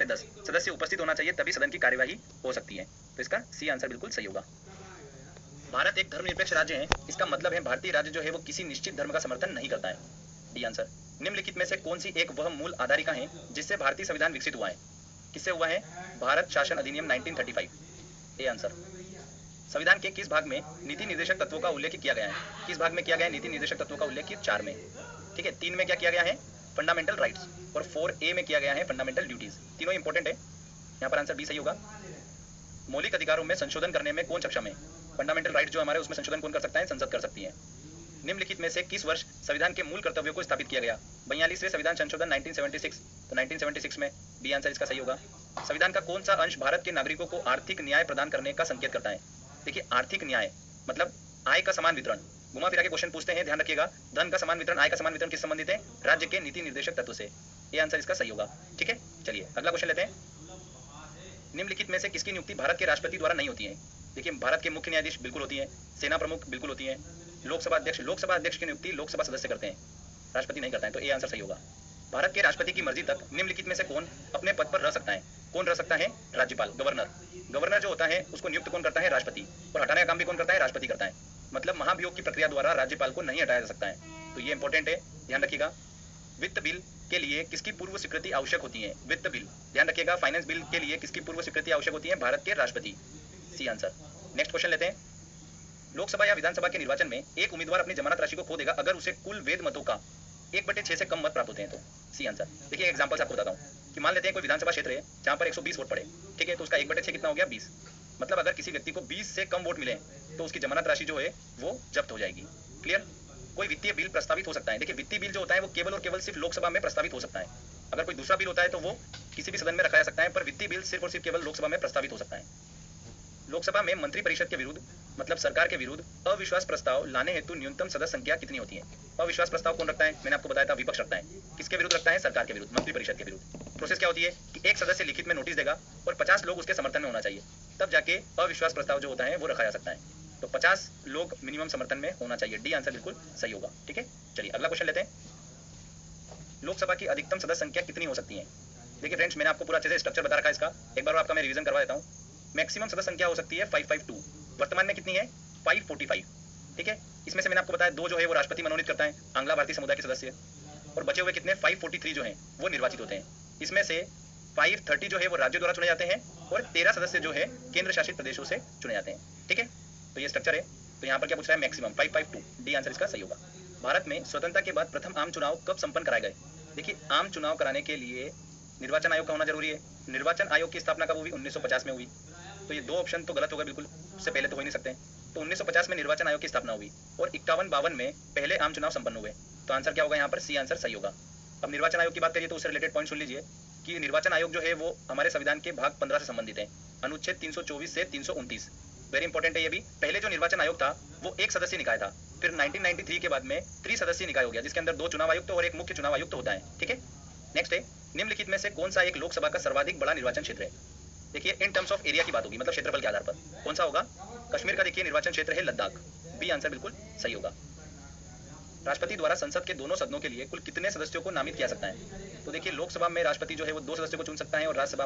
10 सदस्य उपस्थित होना चाहिए, तभी सदन की कार्यवाही हो सकती है। तो इसका सी आंसर बिल्कुल सही होगा। भारत एक धर्मनिरपेक्ष राज्य है, इसका मतलब है भारतीय राज्य जो है वो किसी निश्चित धर्म का समर्थन नहीं करता है। D answer. निम्नलिखित में से कौन सी एक वह मूल आधारिका है जिससे भारतीय संविधान विकसित हुआ है? किससे हुआ है? भारत शासन अधिनियम 1935। A answer. संविधान के किस भाग में नीति निर्देशक तत्वों का उल्लेख किया गया है? किस भाग में किया गया है नीति निर्देशक तत्वों का उल्लेख? 4 में। ठीक है, 3 में क्या किया गया है? फंडामेंटल राइट्स, और 4A में किया गया है फंडामेंटल ड्यूटीज। तीनों इंपॉर्टेंट है, यहाँ पर आंसर बी सही होगा। मौलिक अधिकारों में संशोधन करने में कौन सक्षम है? फंडामेंटल राइट जो हमारे उसमें संशोधन कौन कर सकता है? संसद कर सकती है। निम्नलिखित में से किस वर्ष संविधान के मूल कर्तव्यों को स्थापित किया गया? 42वें संविधान संशोधन 1976। तो 1976 में बी आंसर इसका सही होगा। संविधान का कौन सा अंश भारत के नागरिकों को आर्थिक न्याय प्रदान करने का संकेत करता है? देखिए, आर्थिक न्याय मतलब आय का समान वितरण। घुमा फिरा के क्वेश्चन पूछते हैं, ध्यान रखिएगा। धन का समान वितरण, आय का समान वितरण किस संबंधित है? राज्य के नीति निर्देशक तत्व से। ये आंसर इसका सही होगा। ठीक है, चलिए अगला क्वेश्चन लेते हैं। निम्नलिखित में से किसकी नियुक्ति भारत के राष्ट्रपति द्वारा नहीं होती है? देखिए, भारत के मुख्य न्यायाधीश बिल्कुल होती है, सेना प्रमुख बिल्कुल होती है, लोकसभा अध्यक्ष की नियुक्ति लोकसभा सदस्य करते हैं, राष्ट्रपति नहीं करता है। तो ए आंसर सही होगा। भारत के राष्ट्रपति की मर्जी तक निम्नलिखित में से कौन अपने पद पर रह सकता है? कौन रह सकता है? राज्यपाल, गवर्नर। गवर्नर जो होता है उसको नियुक्त कौन करता है? राष्ट्रपति। और हटाने का काम भी कौन करता है? राष्ट्रपति करता है। मतलब महाभियोग की प्रक्रिया द्वारा राज्यपाल को नहीं हटाया जा सकता है। तो ये इंपॉर्टेंट है, ध्यान रखिएगा। वित्त बिल के लिए किसकी पूर्व स्वीकृति आवश्यक होती है? वित्त बिल, ध्यान रखिएगा, फाइनेंस बिल के लिए किसकी पूर्व स्वीकृति आवश्यक होती है? भारत के राष्ट्रपति। C answer. नेक्स्ट क्वेश्चन लेते हैं। लोकसभा या विधानसभा के निर्वाचन में एक उम्मीदवार अपनी जमानत राशि को खो देगा अगर उसे कुल वैध मतों का 1/6 से कम मत प्राप्त होते हैं। तो सी आंसर। देखिए, एग्जांपल से आपको बताता हूँ कि मान लेते हैं कोई विधानसभा क्षेत्र है जहाँ पर 120 वोट पड़े, ठीक है, तो उसका 1/6 कितना हो गया? 20। मतलब अगर किसी व्यक्ति को 20 से कम वोट मिले तो उसकी जमानत राशि जो है वो जब्त हो जाएगी। क्लियर? कोई वित्तीय बिल प्रस्तावित हो सकता है। देखिए, वित्तीय बिल जो होता है वो केवल और केवल सिर्फ लोकसभा में प्रस्तावित हो सकता है। अगर कोई दूसरा बिल होता है तो वो किसी भी सदन में रखा जा सकता है, पर वित्तीय बिल सिर्फ और सिर्फ केवल लोकसभा में प्रस्तावित हो सकता है। लोकसभा में मंत्रिपरिषद के विरुद्ध मतलब सरकार के विरुद्ध अविश्वास प्रस्ताव लाने हेतु न्यूनतम सदस्य संख्या कितनी होती है? अविश्वास प्रस्ताव कौन रखता है? मैंने आपको बताया था, विपक्ष रखता है। किसके विरुद्ध रखता है? सरकार के विरुद्ध, मंत्रिपरिषद के विरुद्ध। प्रोसेस क्या होती है कि एक सदस्य लिखित में नोटिस देगा और 50 लोग उसके समर्थन में होना चाहिए, तब जाके अविश्वास प्रस्ताव जो होता है वो रखा जा सकता है। तो 50 लोग मिनिमम समर्थन में होना चाहिए। डी आंसर बिल्कुल सही होगा। ठीक है, चलिए अगला क्वेश्चन लेते हैं। लोकसभा की अधिकतम सदस्य संख्या कितनी हो सकती है? देखिए फ्रेंड्स, मैंने आपको पूरा अच्छे से स्ट्रक्चर बता रखा है इसका, एक बार आपका मैं रिवीजन करवा देता हूँ। मैक्सिमम सदस्य संख्या हो सकती है 552, वर्तमान में कितनी है? 545। ठीक है, इसमें से मैंने आपको बताया 2 जो है वो राष्ट्रपति मनोनीत करता है, आंग्ला भारतीय समुदाय के सदस्य, और बचे हुए कितने? 543 जो हैं वो निर्वाचित होते हैं। इसमें से 530 जो है वो राज्यों द्वारा चुने जाते हैं और 13 सदस्य जो है केंद्र शासित प्रदेशों से चुने जाते हैं। ठीक है, तो ये स्ट्रक्चर है। तो यहाँ पर क्या पूछ रहा है? मैक्सिमम 552। डी आंसर इसका सही होगा। भारत में स्वतंत्रता के बाद प्रथम आम चुनाव कब संपन्न कराए गए? देखिए, आम चुनाव कराने के लिए निर्वाचन आयोग का होना जरूरी है। निर्वाचन आयोग की स्थापना कब हुई? 1950 में हुई। तो ये 2 ऑप्शन तो गलत हो गए बिल्कुल, उससे पहले तो हो ही नहीं सकते। तो 1950 में निर्वाचन आयोग की स्थापना हुई और 51-52 में पहले आम चुनाव संपन्न हुए। तो आंसर क्या होगा यहाँ पर? सी आंसर सही होगा। अब निर्वाचन आयोग की बात करिए तो उससे रिलेटेड पॉइंट सुन लीजिए कि निर्वाचन आयोग जो है वो हमारे संविधान के भाग 15 से संबंधित है, अनुच्छेद 324 से 329। वेरी इंपॉर्टेंट है ये भी। पहले जो निर्वाचन आयोग था वो 1 सदस्य निकाय था, फिर 1993 के बाद में 3 सदस्यीय निकाय हो गया, जिसके अंदर 2 चुनाव आयुक्त और 1 मुख्य चुनाव आयुक्त होता है। ठीक है, नेक्स्ट है, निम्नलिखित में से कौन सा एक लोकसभा का सर्वाधिक बड़ा निर्वाचन क्षेत्र है? देखिए, इन टर्म्स ऑफ एरिया की बात होगी, मतलब क्षेत्रफल के आधार पर कौन सा होगा? कश्मीर का देखिए निर्वाचन क्षेत्र है लद्दाख। बी आंसर बिल्कुल सही होगा। राष्ट्रपति द्वारा संसद के दोनों सदनों के लिए कुल कितने सदस्यों को नामित किया सकता है? तो देखिए, लोकसभा में राष्ट्रपति जो है वो 2 सदस्यों को चुन सकता है और राज्यसभा